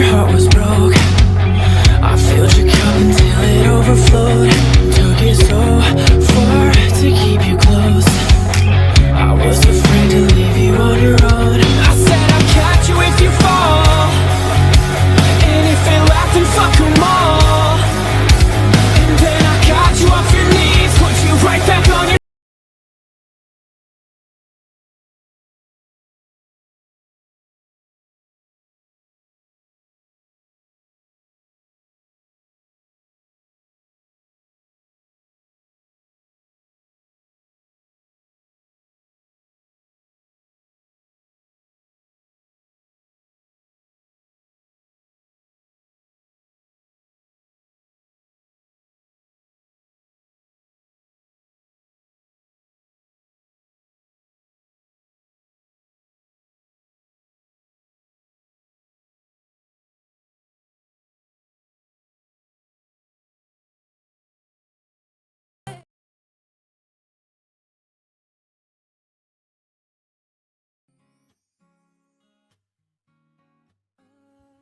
heart was broke. I filled your cup until it overflowed. Took it so far to keep you close. I was afraid to leave you on your own. I said I'll catch you if you fall, and if they laugh then fuck 'em all. And then I got you off your knees, put you right back on your.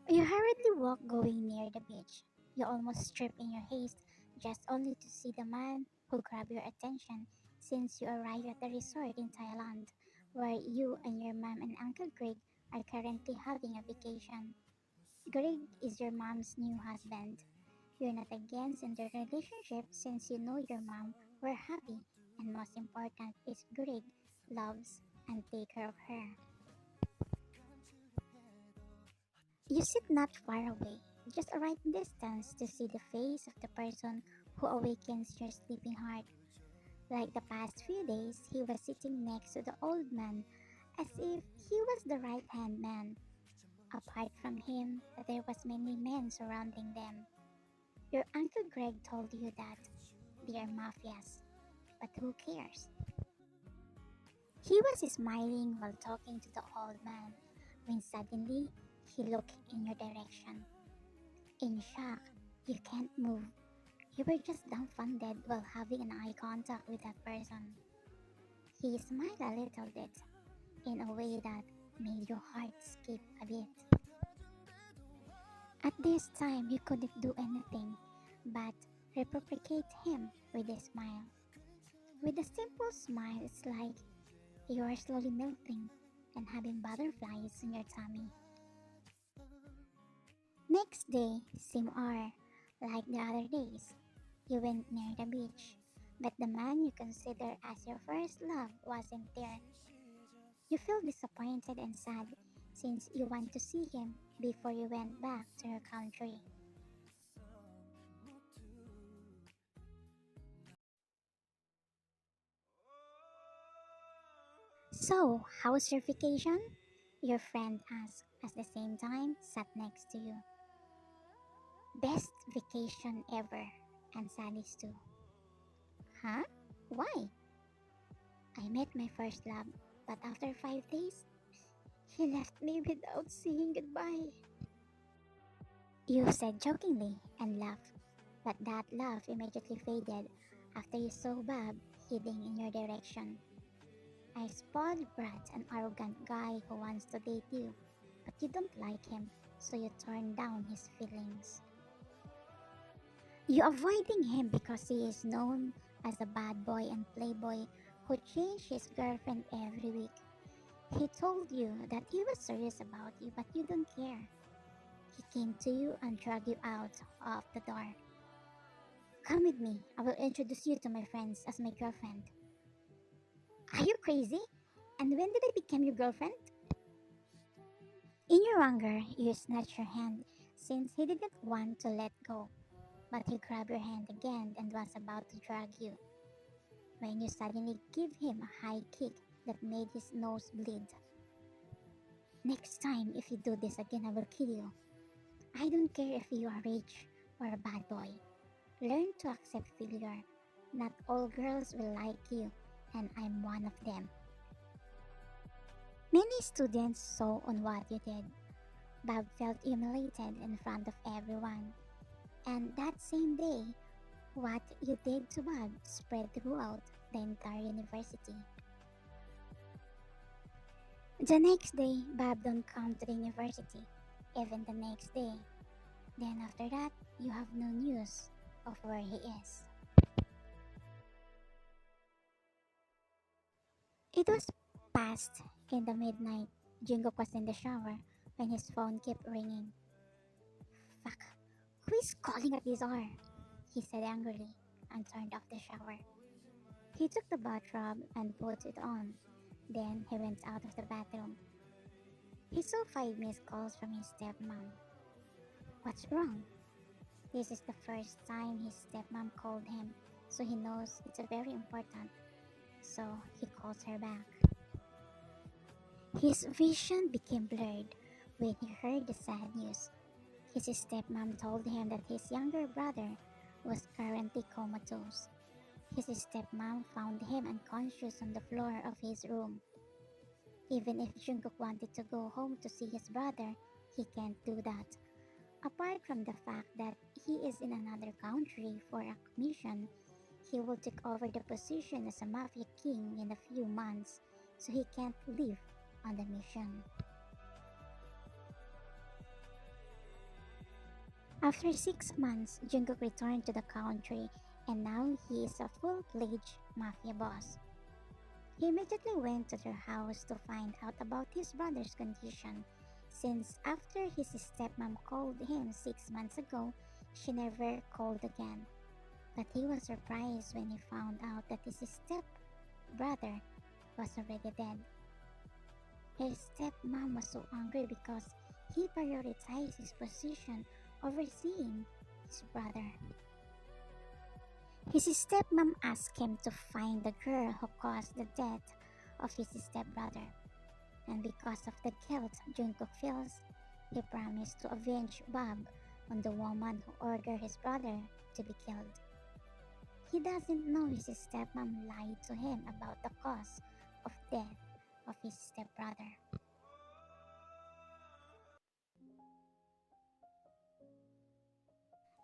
You hurriedly walk going near the beach. You almost trip in your haste, just only to see the man who grabbed your attention since you arrived at the resort in Thailand, where you and your mom and Uncle Greg are currently having a vacation. Greg is your mom's new husband. You're not against in their relationship since you know your mom were happy, and most important is Greg loves and take care of her. You sit not far away, just a right distance to see the face of the person who awakens your sleeping heart. Like the past few days, he was sitting next to the old man as if he was the right hand man. Apart from him, there was many men surrounding them. Your Uncle Greg told you that they are mafias, but who cares? He was smiling while talking to the old man when suddenly he looked in your direction. In shock, you can't move. You were just dumbfounded while having an eye contact with that person. He smiled a little bit, in a way that made your heart skip a bit. At this time, you couldn't do anything but reciprocate him with a smile. With a simple smile, it's like you are slowly melting and having butterflies in your tummy. Next day, same hour, like the other days. You went near the beach, but the man you consider as your first love wasn't there. You feel disappointed and sad since you want to see him before you went back to your country. So, how's your vacation? Your friend asked at the same time sat next to you. Best vacation ever, and Sally's too. Huh? Why? I met my first love, but after 5 days, he left me without saying goodbye. You said jokingly and laughed, but that laugh immediately faded after you saw Bob heading in your direction. A spoiled brat, an arrogant guy who wants to date you, but you don't like him, so you turn down his feelings. You avoiding him because he is known as a bad boy and playboy who changed his girlfriend every week. He told you that he was serious about you, but you don't care. He came to you and dragged you out of the door. Come with me. I will introduce you to my friends as my girlfriend. Are you crazy? And when did I become your girlfriend? In your anger, you snatched your hand since he didn't want to let go. But he grabbed your hand again and was about to drag you when you suddenly give him a high kick that made his nose bleed. Next time, if you do this again, I will kill you. I don't care if you are rich or a bad boy. Learn to accept failure. Not all girls will like you, and I'm one of them. Many students saw on what you did. Bob felt humiliated in front of everyone. And that same day, what you did to Bob spread throughout the entire university. The next day, Bob don't come to the university. even the next day. Then after that, you have no news of where he is. It was past in the midnight. Jungkook was in the shower when his phone kept ringing. Fuck, who is calling at this hour? He said angrily and turned off the shower. He took the bathrobe and put it on. Then he went out of the bathroom. He saw 5 missed calls from his stepmom. What's wrong? This is the first time his stepmom called him, so he knows it's a very important. So he calls her back. His vision became blurred when he heard the sad news. His stepmom told him that his younger brother was currently comatose. His stepmom found him unconscious on the floor of his room. Even if Jungkook wanted to go home to see his brother, he can't do that. Apart from the fact that he is in another country for a mission, he will take over the position as a Mafia King in a few months, so he can't leave on the mission. After 6 months, Jungkook returned to the country and now he is a full-fledged mafia boss. He immediately went to their house to find out about his brother's condition, since after his stepmom called him 6 months ago, she never called again. But he was surprised when he found out that his step-brother was already dead. His stepmom was so angry because he prioritized his position overseeing his brother. His stepmom asked him to find the girl who caused the death of his stepbrother, and because of the guilt Jungkook feels, he promised to avenge Bob on the woman who ordered his brother to be killed. He doesn't know his stepmom lied to him about the cause of death of his stepbrother.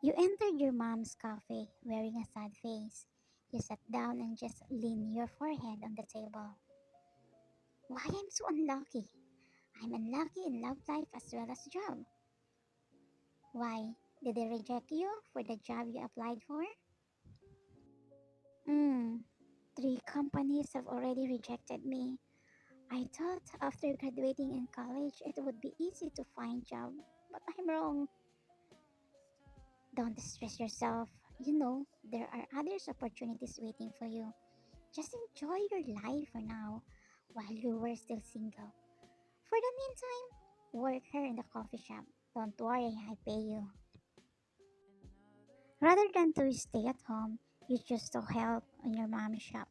You entered your mom's cafe wearing a sad face. You sat down and just leaned your forehead on the table. Why I'm so unlucky? I'm unlucky in love life as well as job. Why? Did they reject you for the job you applied for? Hmm, 3 companies have already rejected me. I thought after graduating in college it would be easy to find job, but I'm wrong. Don't stress yourself. You know, there are others opportunities waiting for you. Just enjoy your life for now while you were still single. For the meantime, work here in the coffee shop. Don't worry, I pay you. Rather than to stay at home, you choose to help in your mom's shop.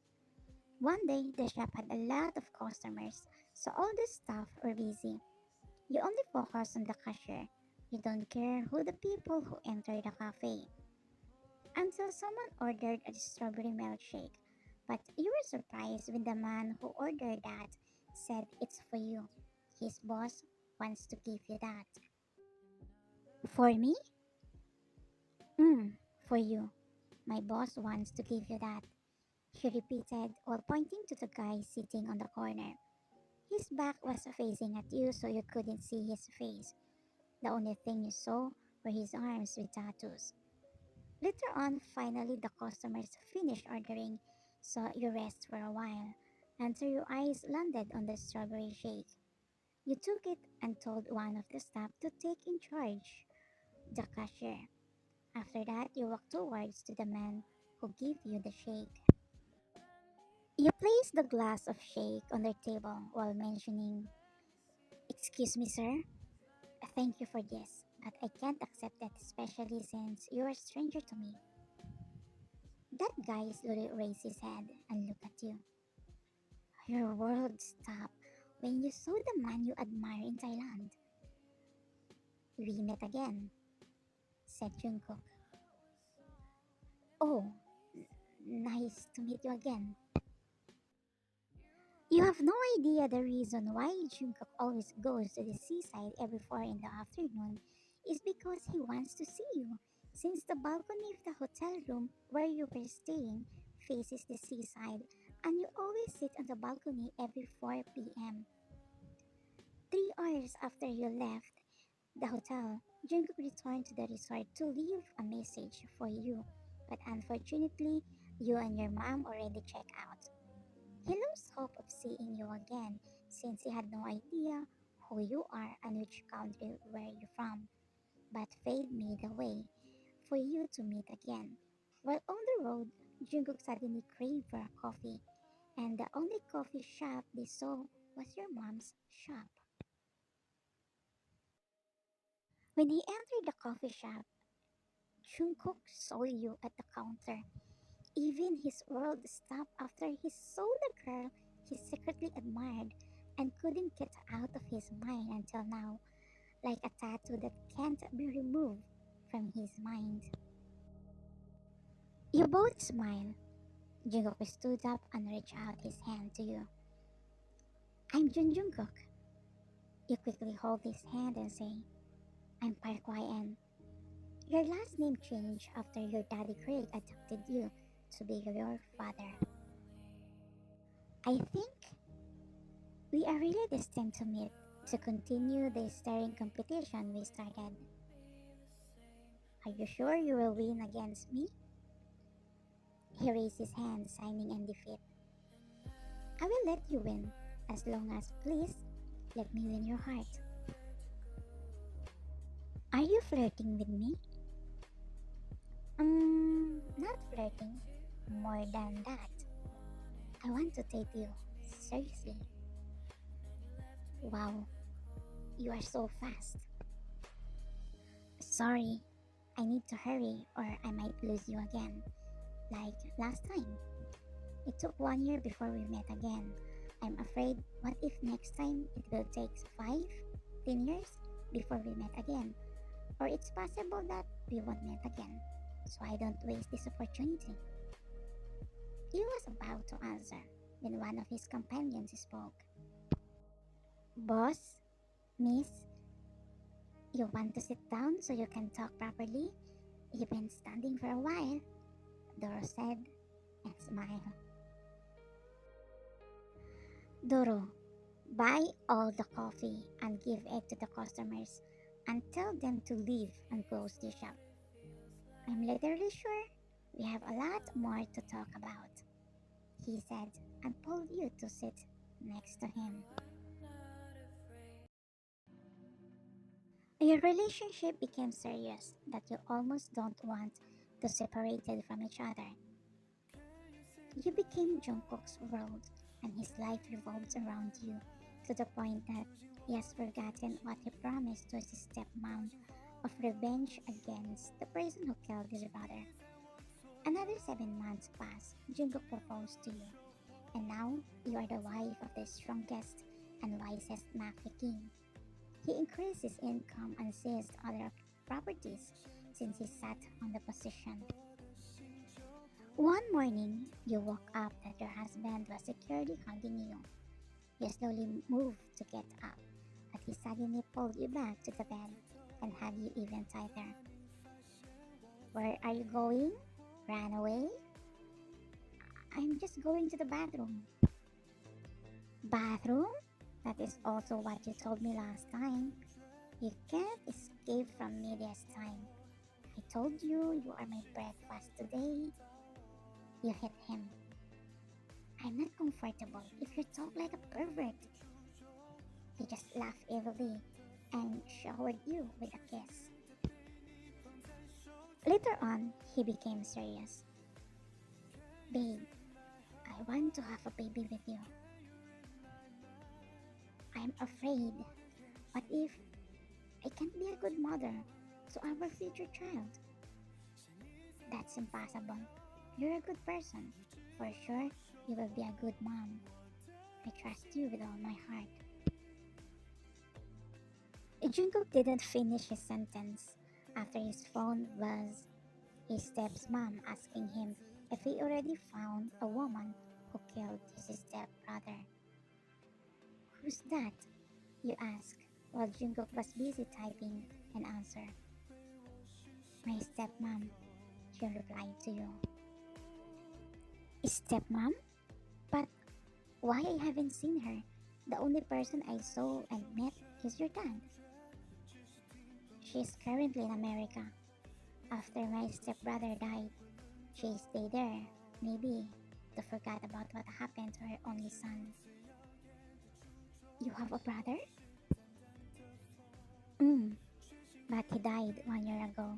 One day, the shop had a lot of customers, so all the staff were busy. You only focus on the cashier. You don't care who the people who enter the cafe. Until someone ordered a strawberry milkshake. But you were surprised when the man who ordered that said it's for you. His boss wants to give you that. For me? For you. My boss wants to give you that. He repeated while pointing to the guy sitting on the corner. His back was facing at you so you couldn't see his face. The only thing you saw were his arms with tattoos. Later on, finally the customers finished ordering, so you rest for a while until your eyes landed on the strawberry shake. You took it and told one of the staff to take in charge, the cashier. After that, you walked towards to the man who gave you the shake. You placed the glass of shake on their table while mentioning, "Excuse me, sir. Thank you for this, but I can't accept it, especially since you're a stranger to me." That guy slowly raised his head and looked at you. Your world stopped when you saw the man you admire in Thailand. "We met again," said Jungkook. "Oh, nice to meet you again." You have no idea the reason why Jungkook always goes to the seaside every 4 in the afternoon is because he wants to see you, since the balcony of the hotel room where you were staying faces the seaside and you always sit on the balcony every 4 p.m. 3 hours after you left, The hotel, Jungkook returned to the resort to leave a message for you, but unfortunately, you and your mom already checked out. He lost hope of seeing you again since he had no idea who you are and which country were you from, but fate made a way for you to meet again. While on the road, Jungkook suddenly craved for a coffee, and the only coffee shop they saw was your mom's shop. When he entered the coffee shop, Jungkook saw you at the counter. Even his world stopped after he saw the girl he secretly admired and couldn't get out of his mind until now, like a tattoo that can't be removed from his mind. You both smile. Jungkook stood up and reached out his hand to you. I'm Jun Jungkook. You quickly hold his hand and say, I'm Park YN. Your last name changed after your daddy Craig adopted you to be your father. I think we are really destined to meet to continue the staring competition we started. Are you sure you will win against me? He raised his hand, signing in defeat. I will let you win, as long as please let me win your heart. Are you flirting with me? Not flirting. More than that. I want to date you. Seriously. Wow, you are so fast. Sorry, I need to hurry or I might lose you again. Like last time. It took 1 year before we met again. I'm afraid, what if next time it will take 5, 10 years before we met again? Or it's possible that we won't meet again. So I don't waste this opportunity. He was about to answer when one of his companions spoke. Boss, miss, you want to sit down so you can talk properly? You've been standing for a while, Doro said and smiled. Doro, buy all the coffee and give it to the customers and tell them to leave and close the shop. I'm literally sure we have a lot more to talk about, he said and pulled you to sit next to him. Your relationship became serious that you almost don't want to separate from each other. You became Jungkook's world, and his life revolves around you to the point that he has forgotten what he promised to his stepmom of revenge against the person who killed his brother. Another 7 months passed. Jungkook proposed to you, and now you are the wife of the strongest and wisest Mafia King. He increased his income and seized other properties since he sat on the position. One morning, you woke up that your husband was securely hugging you. You slowly moved to get up, but he suddenly pulled you back to the bed and hugged you even tighter. Where are you going? Ran away? I'm just going to the bathroom. Bathroom? That is also what you told me last time. You can't escape from me this time. I told you you are my breakfast today. You hit him. I'm not comfortable if you talk like a pervert. He just laughed evilly and showered you with a kiss. Later on, he became serious. Babe, I want to have a baby with you. I'm afraid. What if I can't be a good mother to our future child? That's impossible. You're a good person. For sure, you will be a good mom. I trust you with all my heart. Jungkook didn't finish his sentence after his phone buzzed. His stepmom asking him if he already found a woman who killed his stepbrother. Who's that? You ask, while Jungkook was busy typing an answer. My stepmom, she replied to you. Stepmom? But why I haven't seen her? The only person I saw and met is your dad. She's currently in America. After my stepbrother died, she stayed there, maybe to forget about what happened to her only son. You have a brother? Mm, but he died 1 year ago.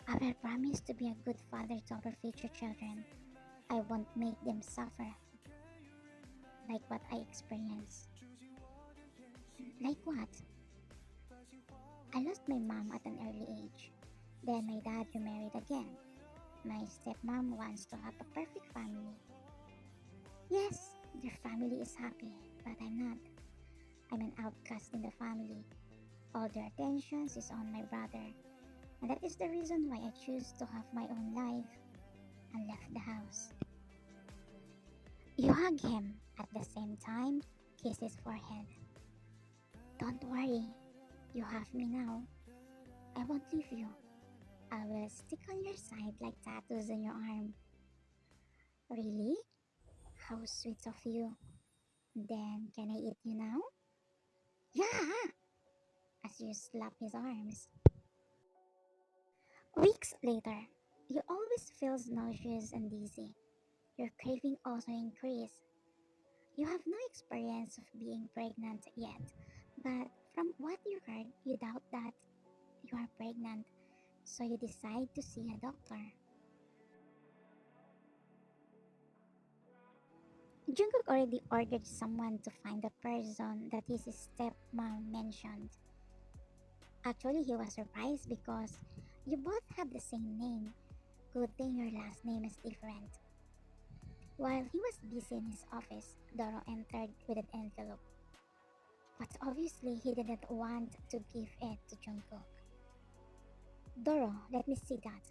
I will promise to be a good father to our future children. I won't make them suffer like what I experienced. Like what? I lost my mom at an early age. Then my dad remarried again. My stepmom wants to have a perfect family. Yes, their family is happy, but I'm not. I'm an outcast in the family. All their attention is on my brother, and that is the reason why I choose to have my own life and left the house. You hug him at the same time, kiss his forehead. Don't worry, you have me now. I won't leave you. I will stick on your side like tattoos on your arm. Really? How sweet of you. Then can I eat you now? Yeah! As you slap his arms. Weeks later, you always feel nauseous and dizzy. Your craving also increases. You have no experience of being pregnant yet, but from what you heard, you doubt that you are pregnant, so you decide to see a doctor. Jungkook already ordered someone to find the person that his stepmom mentioned. Actually, he was surprised because you both have the same name. Good thing your last name is different. While he was busy in his office, Doro entered with an envelope. But obviously, he didn't want to give it to Jungkook. Doro, let me see that.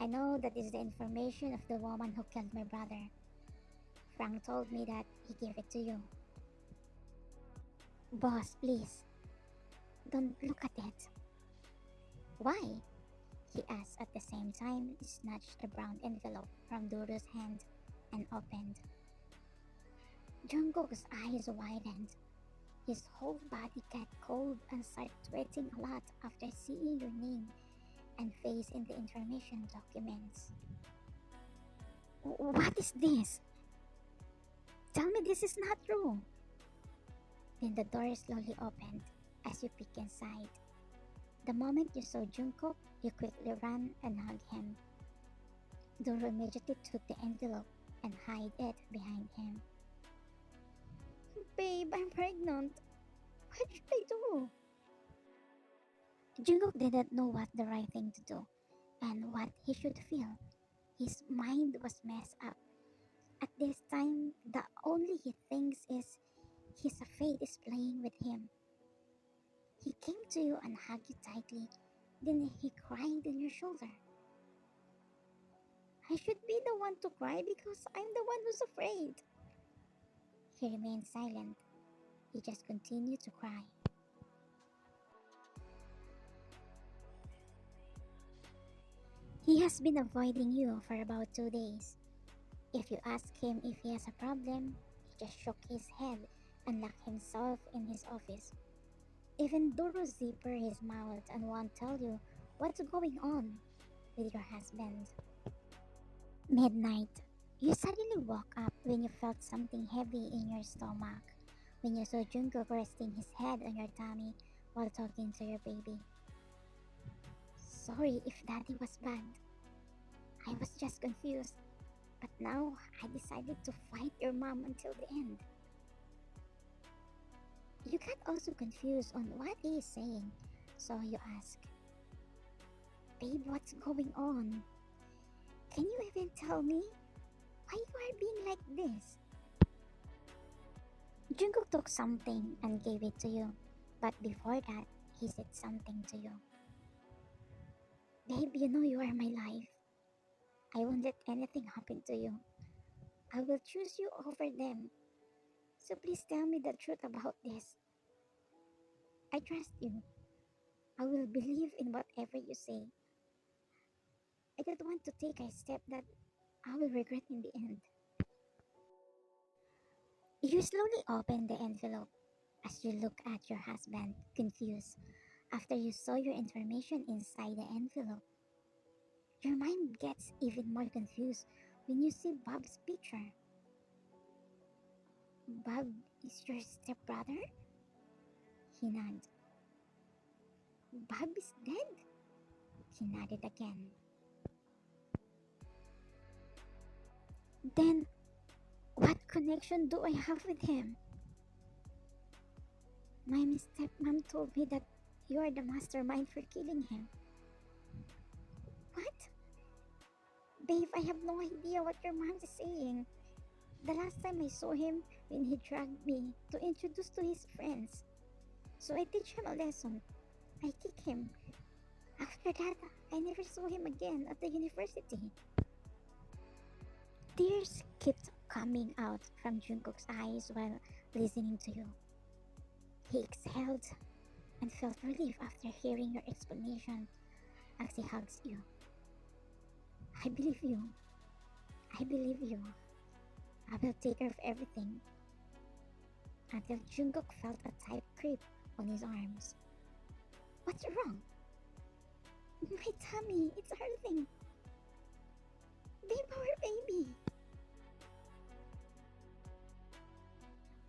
I know that is the information of the woman who killed my brother. Frank told me that he gave it to you. Boss, please, don't look at it. Why? He asked at the same time he snatched the brown envelope from Doro's hand and opened. Jungkook's eyes widened. His whole body got cold and started sweating a lot after seeing your name and face in the information documents. What is this? Tell me this is not true. Then the door slowly opened as you peek inside. The moment you saw Jungkook, you quickly ran and hugged him. Doro immediately took the envelope and hid it behind him. Babe, I'm pregnant. What should I do? Jungkook didn't know what the right thing to do and what he should feel. His mind was messed up. At this time, the only he thinks is his fate is playing with him. He came to you and hugged you tightly, then he cried on your shoulder. I should be the one to cry because I'm the one who's afraid. He remained silent. He just continued to cry. He has been avoiding you for about 2 days. If you ask him if he has a problem, he just shook his head and locked himself in his office. Even Doro zipper his mouth and won't tell you what's going on with your husband. Midnight. You suddenly woke up when you felt something heavy in your stomach. When you saw Jungkook resting his head on your tummy while talking to your baby. Sorry if daddy was bad. I was just confused. But now I decided to fight your mom until the end. You got also confused on what he is saying, so you ask, Babe, what's going on? Can you even tell me why you are being like this? Jungkook took something and gave it to you, but before that, he said something to you. Babe, you know you are my life. I won't let anything happen to you. I will choose you over them. So please tell me the truth about this. I trust you. I will believe in whatever you say. I don't want to take a step that I will regret in the end. You slowly open the envelope as you look at your husband, confused. After you saw your information inside the envelope, your mind gets even more confused when you see Bob's picture. Bob is your stepbrother? He nodded. Bob is dead? He nodded again. Then, what connection do I have with him? My stepmom told me that you are the mastermind for killing him. What? Babe, I have no idea what your mom is saying. The last time I saw him, when he dragged me to introduce to his friends. So I teach him a lesson. I kick him. After that, I never saw him again at the university. Tears kept coming out from Jungkook's eyes while listening to you. He exhaled and felt relief after hearing your explanation as he hugs you. I believe you. I believe you. I will take care of everything. Until Jungkook felt a tight grip on his arms. What's wrong? My tummy, it's hurting. Babe, our baby.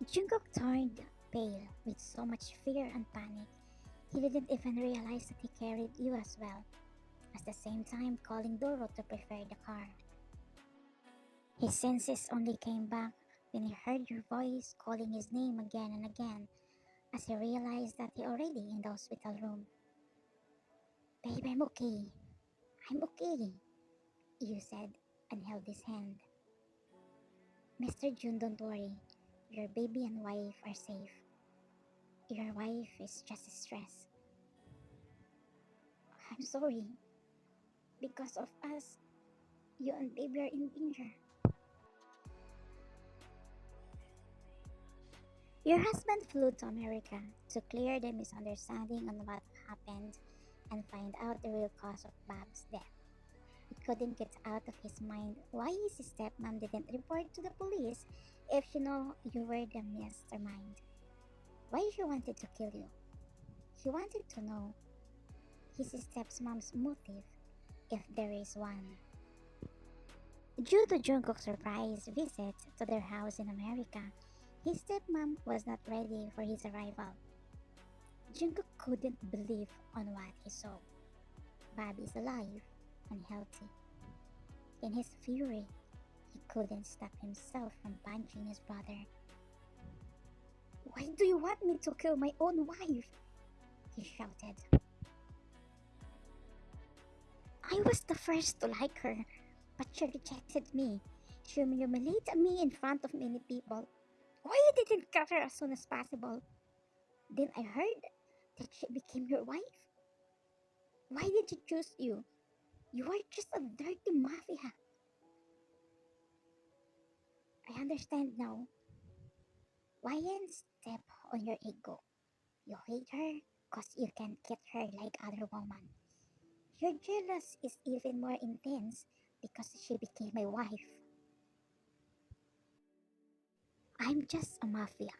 Jungkook turned pale with so much fear and panic. He didn't even realize that he carried you as well, at the same time calling Doro to prepare the car. His senses only came back when he heard your voice calling his name again and again, as he realized that he already in the hospital room. Babe, I'm okay. I'm okay, you said and held his hand. Mr. Jun, don't worry. Your baby and wife are safe. Your wife is just stressed. I'm sorry. Because of us, you and baby are in danger. Your husband flew to America to clear the misunderstanding on what happened and find out the real cause of Bob's death. He couldn't get out of his mind why his stepmom didn't report to the police if she knew you were the mastermind. Why she wanted to kill you. He wanted to know his stepmom's motive, if there is one. Due to Jungkook's surprise visit to their house in America, his stepmom was not ready for his arrival. Jungkook couldn't believe on what he saw. Bob is alive and healthy. In his fury, he couldn't stop himself from punching his brother. Why do you want me to kill my own wife? He shouted. I was the first to like her, but she rejected me. She humiliated me in front of many people. Why you didn't cut her as soon as possible? Then I heard that she became your wife. Why did she choose you? You are just a dirty mafia. I understand now. Why and step on your ego? You hate her because you can't get her like other women. Your jealous is even more intense because she became my wife. I'm just a mafia.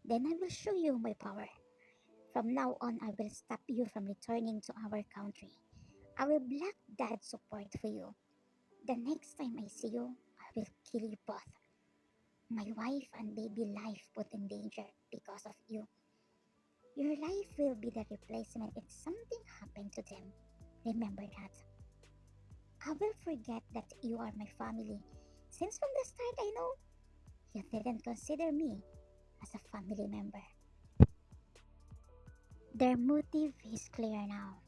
Then I will show you my power. From now on, I will stop you from returning to our country. I will block Dad's support for you. The next time I see you, I will kill you both. My wife and baby life put in danger because of you. Your life will be the replacement if something happened to them. Remember that. I will forget that you are my family. Since from the start I know, you didn't consider me as a family member. Their motive is clear now.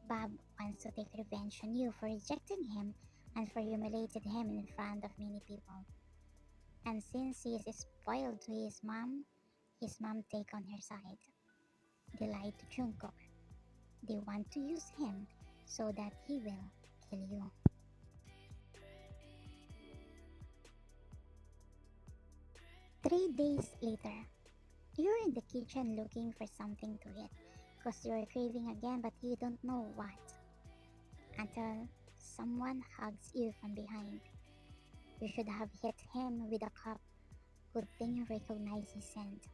Bob wants to take revenge on you for rejecting him and for humiliating him in front of many people. And since he is spoiled to his mom take on her side. They lied to Jungkook. They want to use him so that he will kill you. Three days later, you're in the kitchen looking for something to eat because you're craving again but you don't know what. Until someone hugs you from behind. You should have hit him with a cup. Good thing you recognize his scent.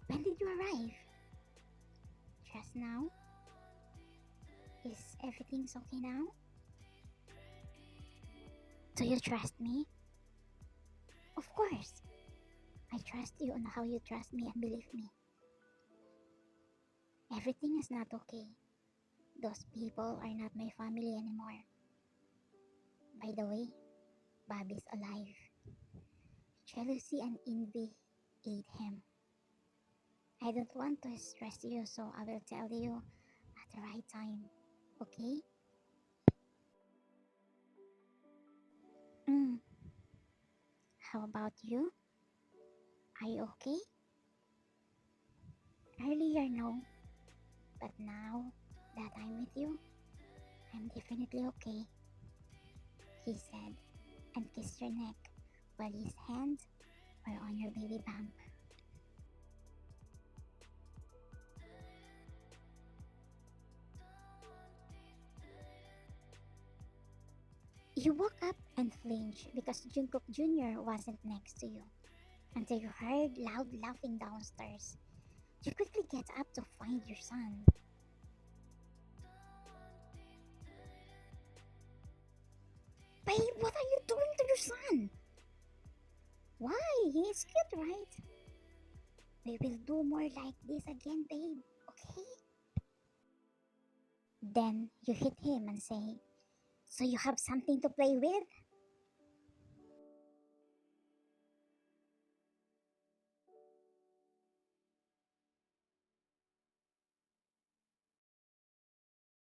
When did you arrive? Just now? Is everything's okay now? Do you trust me? Of course. I trust you on how you trust me and believe me. Everything is not okay. Those people are not my family anymore. By the way, Bobby's alive. Jealousy and envy ate him. I don't want to stress you, so I will tell you at the right time. Okay? Mm. How about you? Are you okay? Earlier, no. But now that I'm with you, I'm definitely okay, he said, and kissed your neck while his hands were on your baby bump. You woke up and flinched because Jungkook Jr. wasn't next to you until you heard loud laughing downstairs. You quickly get up to find your son. Babe, what are you doing to your son? Why? He is cute, right? We will do more like this again, babe, okay? Then you hit him and say, so you have something to play with?